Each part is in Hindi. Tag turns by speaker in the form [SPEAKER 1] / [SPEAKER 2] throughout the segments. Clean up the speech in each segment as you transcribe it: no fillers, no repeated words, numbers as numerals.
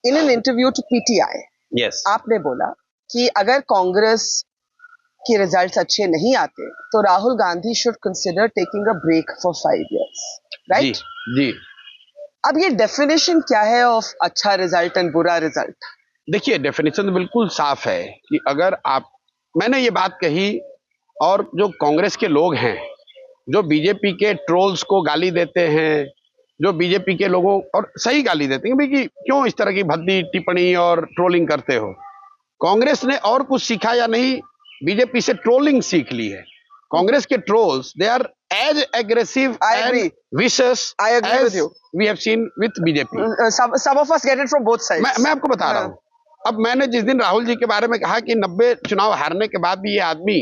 [SPEAKER 1] In an interview to PTI
[SPEAKER 2] yes,
[SPEAKER 1] आपने बोला कि अगर कांग्रेस के रिजल्ट्स अच्छे नहीं आते तो Rahul Gandhi should consider taking a break for 5 years,
[SPEAKER 2] जी
[SPEAKER 1] राइट?
[SPEAKER 2] जी।
[SPEAKER 1] अब ये डेफिनेशन क्या है ऑफ अच्छा रिजल्ट एंड बुरा रिजल्ट?
[SPEAKER 2] देखिए, डेफिनेशन तो बिल्कुल साफ है कि अगर आप, मैंने ये बात कही, और जो कांग्रेस के लोग हैं जो बीजेपी के ट्रोल्स को गाली देते हैं, जो बीजेपी के लोगों, और सही गाली देते हैं भाई कि क्यों इस तरह की भद्दी टिप्पणी और ट्रोलिंग करते हो। कांग्रेस ने और कुछ सीखा या नहीं, बीजेपी से ट्रोलिंग सीख ली है। कांग्रेस के trolls they are as aggressive and vicious as we have seen with BJP.
[SPEAKER 1] some of us get it from both sides.
[SPEAKER 2] मैं आपको बता रहा हूं। अब मैंने जिस दिन राहुल जी के बारे में कहा कि 90 चुनाव हारने के बाद भी ये आदमी,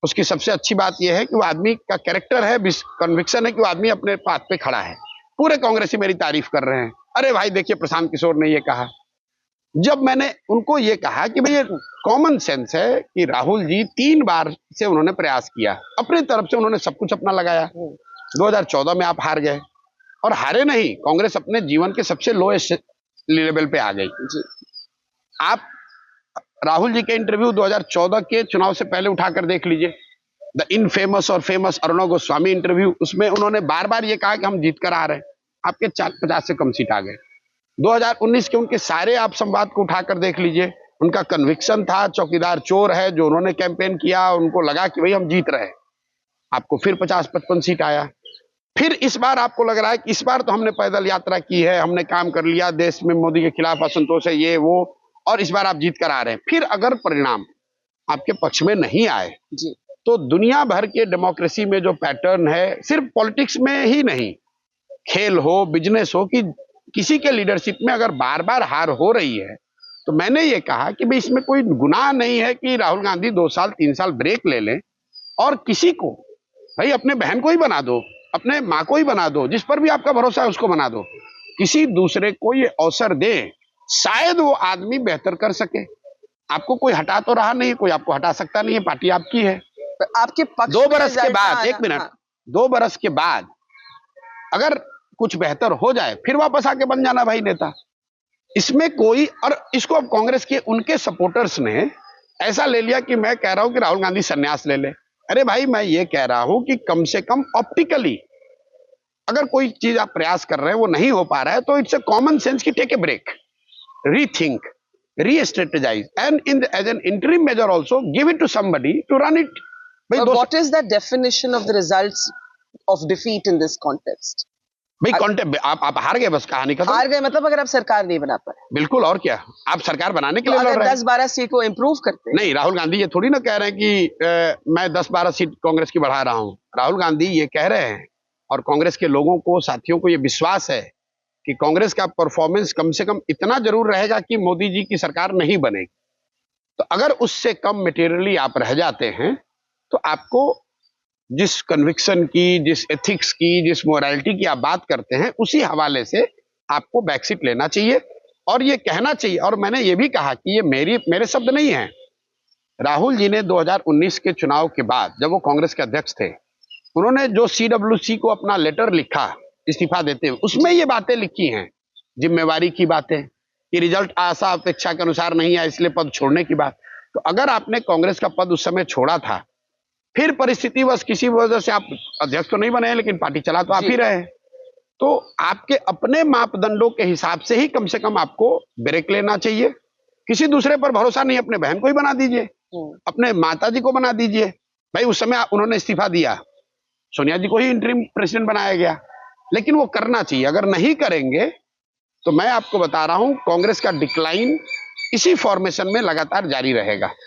[SPEAKER 2] उसकी सबसे अच्छी बात यह है कि वो आदमी का कैरेक्टर है, कन्विक्शन है कि वो आदमी अपने बात पे खड़ा है। पूरे कांग्रेसी मेरी तारीफ कर रहे हैं, अरे भाई देखिए प्रशांत किशोर ने ये कहा। जब मैंने उनको ये कहा कि भाई ये कॉमन सेंस है कि राहुल जी 3 बार से उन्होंने प्रयास किया, अपनी तरफ से उन्होंने सब कुछ अपना लगाया। 2014 में आप हार गए, और हारे नहीं, कांग्रेस अपने जीवन के सबसे लोएस्ट लेवल पे आ गई। आप राहुल जी के इंटरव्यू 2014 के चुनाव से पहले उठाकर देख लीजिए, द इनफेमस और फेमस अरुणा गोस्वामी इंटरव्यू, उसमें उन्होंने बार बार ये कहा कि हम जीत कर आ रहे हैं, आपके 50 से कम सीट आ गए। 2019 के उनके सारे आप संवाद को उठाकर देख लीजिए, उनका कन्विक्शन था चौकीदार चोर है, जो उन्होंने कैंपेन किया, उनको लगा कि भाई हम जीत रहे हैं, आपको फिर 50-55 सीट आया। फिर इस बार आपको लग रहा है कि इस बार तो हमने पैदल यात्रा की है, हमने काम कर लिया, देश में मोदी के खिलाफ असंतोष है, ये वो, और इस बार आप जीत कर आ रहे हैं। फिर अगर परिणाम आपके पक्ष में नहीं आए
[SPEAKER 1] जी,
[SPEAKER 2] तो दुनिया भर के डेमोक्रेसी में जो पैटर्न है, सिर्फ पॉलिटिक्स में ही नहीं, खेल हो, बिजनेस हो, कि किसी के लीडरशिप में अगर बार बार हार हो रही है, तो मैंने ये कहा कि भाई इसमें कोई गुनाह नहीं है कि राहुल गांधी 2 साल 3 साल ब्रेक ले लें, और किसी को, भाई अपने बहन को ही बना दो, अपने माँ को ही बना दो, जिस पर भी आपका भरोसा है उसको बना दो, किसी दूसरे को ये अवसर दे, शायद वो आदमी बेहतर कर सके। आपको कोई हटा तो रहा नहीं, कोई आपको हटा सकता नहीं है, पार्टी आपकी है।
[SPEAKER 1] आपके पक्ष
[SPEAKER 2] 2 बरस के बाद, 1
[SPEAKER 1] हाँ,
[SPEAKER 2] मिनट,
[SPEAKER 1] हाँ।
[SPEAKER 2] 2 बरस के बाद अगर कुछ बेहतर हो जाए, फिर वापस आके बन जाना भाई नेता, इसमें कोई। और इसको अब कांग्रेस के उनके सपोर्टर्स ने ऐसा ले लिया कि मैं कह रहा हूं कि राहुल गांधी संन्यास ले ले। अरे भाई, मैं ये कह रहा हूं कि कम से कम ऑप्टिकली अगर कोई चीज आप प्रयास कर रहे हैं वो नहीं हो पा रहा है, तो इट्स अ कॉमन सेंस की take a break, rethink, re-strategize, and as an interim measure also give it to somebody to run it.
[SPEAKER 1] What is the definition of the results of defeat in this context?
[SPEAKER 2] भाई कॉन्टेस्ट, आप हार गए, बस कहानी खत्म।
[SPEAKER 1] हार गए मतलब अगर आप सरकार नहीं बना पाए?
[SPEAKER 2] बिल्कुल, और क्या, आप सरकार बनाने के लिए लड़ रहे हैं।
[SPEAKER 1] 10-12 सीट को इंप्रूव करते हैं।
[SPEAKER 2] नहीं, राहुल गांधी ये थोड़ी ना कह रहे हैं कि मैं 10-12 सीट कांग्रेस की बढ़ा रहा हूं। राहुल गांधी ये कह रहे हैं, और कांग्रेस के लोगों को, साथियों को ये विश्वास है कि कांग्रेस का परफॉर्मेंस कम से कम इतना जरूर रहेगा कि मोदी जी की सरकार नहीं बनेगी। तो अगर उससे कम मटेरियली आप रह जाते हैं, तो आपको जिस कन्विक्शन की, जिस एथिक्स की, जिस मोरालिटी की आप बात करते हैं, उसी हवाले से आपको बैकसीट लेना चाहिए और ये कहना चाहिए। और मैंने ये भी कहा कि ये मेरे शब्द नहीं हैं। राहुल जी ने 2019 के चुनाव के बाद, जब वो कांग्रेस के अध्यक्ष थे, उन्होंने जो CWC को अपना लेटर लिखा इस्तीफा देते हुए, उसमें ये बातें लिखी हैं, जिम्मेवारी की बातें, कि रिजल्ट आशा अपेक्षा के अनुसार नहीं आया इसलिए पद छोड़ने की बात। तो अगर आपने कांग्रेस का पद उस समय छोड़ा था, फिर परिस्थितिवश किसी वजह से आप अध्यक्ष तो नहीं बने, लेकिन पार्टी चला तो आप ही रहे, तो आपके अपने मापदंडों के हिसाब से ही कम से कम आपको ब्रेक लेना चाहिए। किसी दूसरे पर भरोसा नहीं, अपने बहन को ही बना दीजिए, अपने माताजी को बना दीजिए। भाई उस समय उन्होंने इस्तीफा दिया, सोनिया जी को ही इंटरिम प्रेसिडेंट बनाया गया, लेकिन वो करना चाहिए। अगर नहीं करेंगे तो मैं आपको बता रहा हूं, कांग्रेस का डिक्लाइन इसी फॉर्मेशन में लगातार जारी रहेगा।